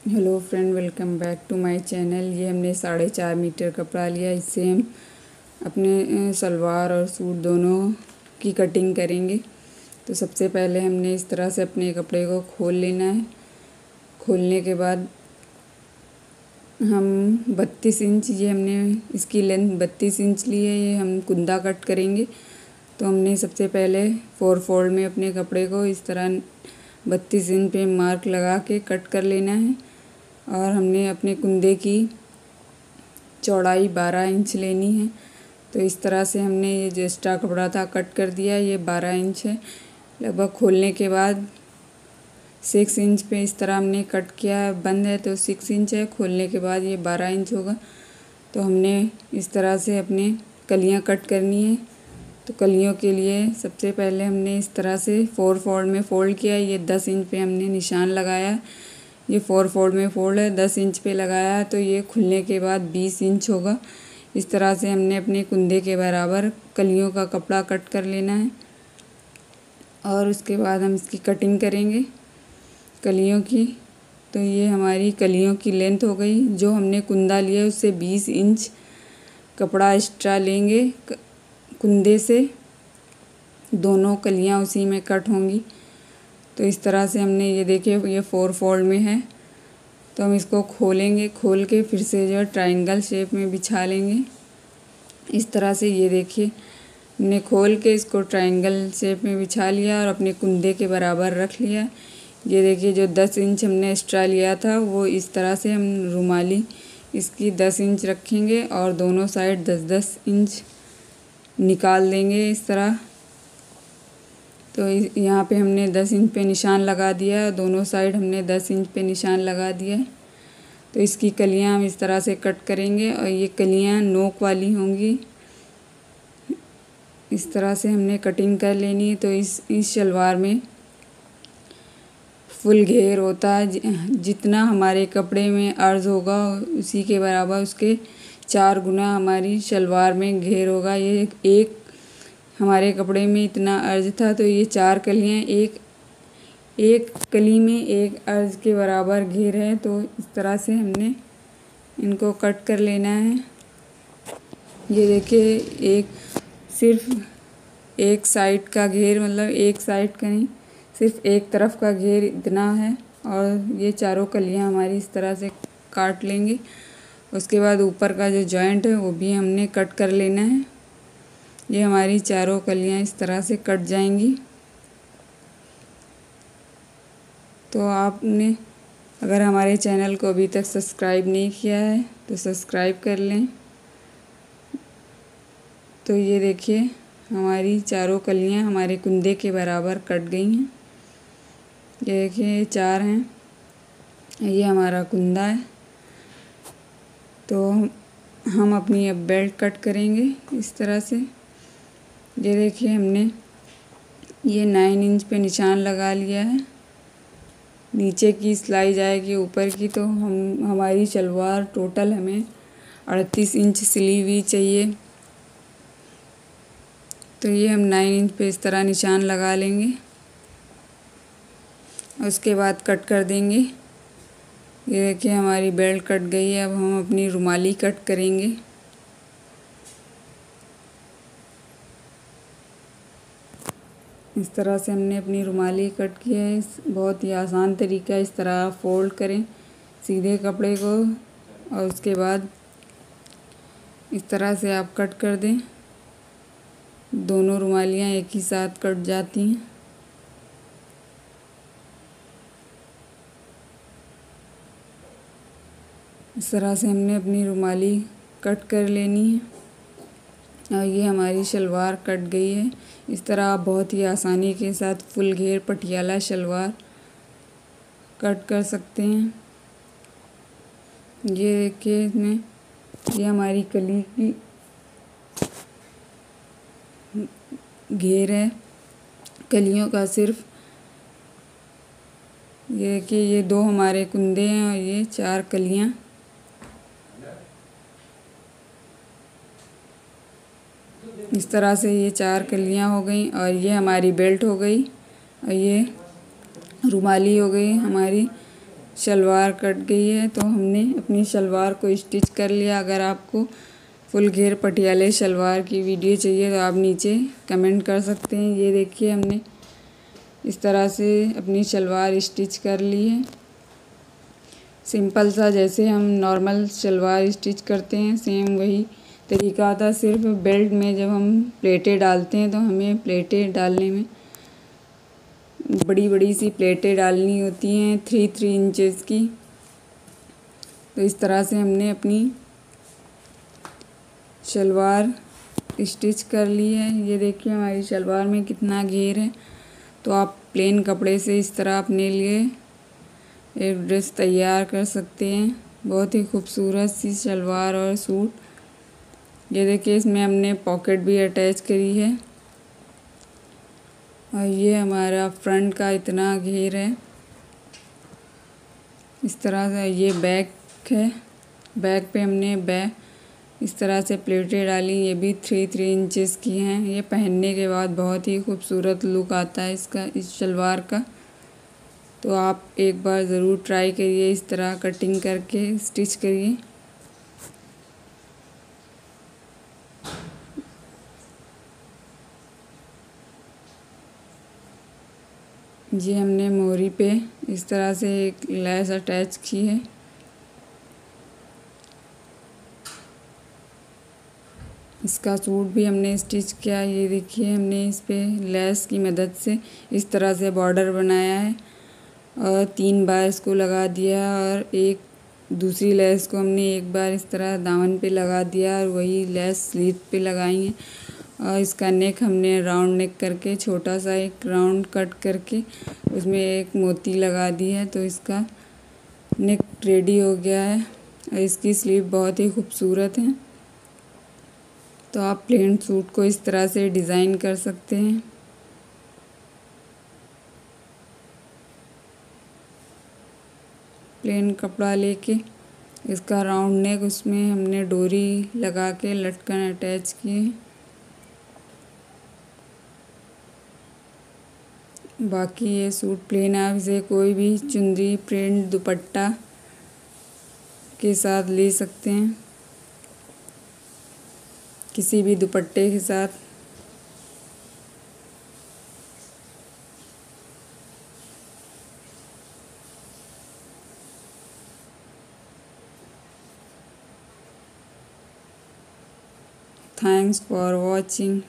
Hello friend, welcome back to my channel. ये हमने 4.5 metre कपड़ा लिया। इससे हम अपने सलवार और सूट दोनों की कटिंग करेंगे। तो सबसे पहले हमने इस तरह से अपने कपड़े को खोल लेना है। खोलने के बाद हम 32 इंच, ये हमने इसकी लेंथ 32 इंच ली है। ये हम कुंदा कट करेंगे। तो हमने सबसे पहले 4 फोल्ड में अपने कपड़े को इस तरह 32 इंच पे मार्क लगा के कट कर लेना है। और हमने अपने कुंदे की चौड़ाई 12 इंच लेनी है। तो इस तरह से हमने ये जो एक्स्ट्रा कपड़ा था कट कर दिया। ये 12 इंच है लगभग। खोलने के बाद 6 इंच पे इस तरह हमने कट किया है। बंद है तो 6 इंच है, खोलने के बाद ये 12 इंच होगा। तो हमने इस तरह से अपने कलियां कट करनी है। तो कलियों के लिए सबसे पहले हमने इस तरह से 4 फोल्ड में फ़ोल्ड किया। ये 10 इंच पे हमने निशान लगाया। ये 4 फोल्ड में फ़ोल्ड है, 10 इंच पे लगाया। तो ये खुलने के बाद 20 इंच होगा। इस तरह से हमने अपने कुंदे के बराबर कलियों का कपड़ा कट कर लेना है। और उसके बाद हम इसकी कटिंग करेंगे कलियों की। तो ये हमारी कलियों की लेंथ हो गई। जो हमने कुंदा लिया उससे 20 इंच कपड़ा एक्स्ट्रा लेंगे। कुंदे से दोनों कलियां उसी में कट होंगी। तो इस तरह से हमने ये देखिए ये 4 फोल्ड में है। तो हम इसको खोलेंगे, खोल के फिर से जो है ट्रायंगल शेप में बिछा लेंगे। इस तरह से ये देखिए हमने खोल के इसको ट्रायंगल शेप में बिछा लिया और अपने कुंदे के बराबर रख लिया। ये देखिए जो 10 इंच हमने एक्स्ट्रा लिया था वो इस तरह से हम रुमाली इसकी 10 इंच रखेंगे और दोनों साइड 10-10 इंच निकाल देंगे इस तरह। तो यहाँ पे हमने 10 इंच पे निशान लगा दिया है। दोनों साइड हमने 10 इंच पे निशान लगा दिया है। तो इसकी कलियाँ हम इस तरह से कट करेंगे और ये कलियाँ नोक वाली होंगी। इस तरह से हमने कटिंग कर लेनी है। तो इस शलवार में फुल घेर होता है। जितना हमारे कपड़े में अर्ज होगा उसी के बराबर उसके 4 गुना हमारी शलवार में घेर होगा। ये एक हमारे कपड़े में इतना अर्ज था तो ये 4 कलियाँ एक कली में एक अर्ज के बराबर घेर है। तो इस तरह से हमने इनको कट कर लेना है। ये देखिए एक सिर्फ एक साइड का घेर, मतलब एक साइड का नहीं, सिर्फ एक तरफ का घेर इतना है। और ये चारों कलियां हमारी इस तरह से काट लेंगे। उसके बाद ऊपर का जो जॉइंट है वो भी हमने कट कर लेना है। ये हमारी चारों कलियां इस तरह से कट जाएंगी। तो आपने अगर हमारे चैनल को अभी तक सब्सक्राइब नहीं किया है तो सब्सक्राइब कर लें। तो ये देखिए हमारी चारों कलियां हमारे कुंदे के बराबर कट गई हैं। ये देखिए ये 4 हैं। ये हमारा कुंदा है। तो हम अपनी अब बेल्ट कट करेंगे इस तरह से। ये देखिए हमने ये 9 इंच पे निशान लगा लिया है। नीचे की सिलाई जाएगी ऊपर की। तो हमारी शलवार टोटल हमें 38 इंच सिली हुई चाहिए। तो ये हम 9 इंच पे इस तरह निशान लगा लेंगे। उसके बाद कट कर देंगे। ये देखिए हमारी बेल्ट कट गई है। अब हम अपनी रुमाली कट करेंगे। इस तरह से हमने अपनी रुमाली कट की है। बहुत ही आसान तरीका है। इस तरह फोल्ड करें सीधे कपड़े को और उसके बाद इस तरह से आप कट कर दें। दोनों रुमालियाँ एक ही साथ कट जाती हैं। इस तरह से हमने अपनी रुमाली कट कर लेनी है। और ये हमारी शलवार कट गई है। इस तरह आप बहुत ही आसानी के साथ फुल घेर पटियाला शलवार कट कर सकते हैं। ये देखिए इसमें ये हमारी कली की घेर है कलियों का सिर्फ। ये देखिए ये 2 हमारे कुंदे हैं और ये 4 कलियां। इस तरह से ये 4 कलियां हो गई और ये हमारी बेल्ट हो गई और ये रुमाली हो गई हमारी शलवार कट गई है, तो हमने अपनी शलवार को स्टिच कर लिया। अगर आपको फुल घेर पटियाले शलवार की वीडियो चाहिए तो आप नीचे कमेंट कर सकते हैं। ये देखिए हमने इस तरह से अपनी शलवार स्टिच कर ली है। सिंपल सा जैसे हम नॉर्मल शलवार स्टिच करते हैं सेम वही तरीका था। सिर्फ बेल्ट में जब हम प्लेटें डालते हैं तो हमें प्लेटें डालने में बड़ी बड़ी सी प्लेटें डालनी होती हैं 3 इंचेस की। तो इस तरह से हमने अपनी शलवार स्टिच कर ली है। ये देखिए हमारी शलवार में कितना घेर है। तो आप प्लेन कपड़े से इस तरह अपने लिए एक ड्रेस तैयार कर सकते हैं। बहुत ही खूबसूरत सी शलवार और सूट। ये देखिए इसमें हमने पॉकेट भी अटैच करी है। और ये हमारा फ्रंट का इतना घेर है। इस तरह से ये बैक है। बैक पे हमने इस तरह से प्लेटें डाली। ये भी 3 इंचेस की हैं। ये पहनने के बाद बहुत ही खूबसूरत लुक आता है इसका, इस शलवार का। तो आप एक बार ज़रूर ट्राई करिए, इस तरह कटिंग करके स्टिच करिए। ये हमने मोरी पे इस तरह से एक लैस अटैच की है। इसका सूट भी हमने स्टिच किया। ये देखिए हमने इस पे लैस की मदद से इस तरह से बॉर्डर बनाया है और 3 बार इसको लगा दिया और एक दूसरी लैस को हमने एक बार इस तरह दामन पे लगा दिया और वही लैस स्लीव पे लगाई है। और इसका नेक हमने राउंड नेक करके छोटा सा एक राउंड कट करके उसमें एक मोती लगा दी है। तो इसका नेक रेडी हो गया है और इसकी स्लीव बहुत ही खूबसूरत है। तो आप प्लेन सूट को इस तरह से डिज़ाइन कर सकते हैं। प्लेन कपड़ा लेके इसका राउंड नेक, उसमें हमने डोरी लगा के लटकन अटैच किए। बाकी ये सूट प्लेन, आप इसे कोई भी चुंदी प्रिंट दुपट्टा के साथ ले सकते हैं, किसी भी दुपट्टे के साथ। Thanks for watching.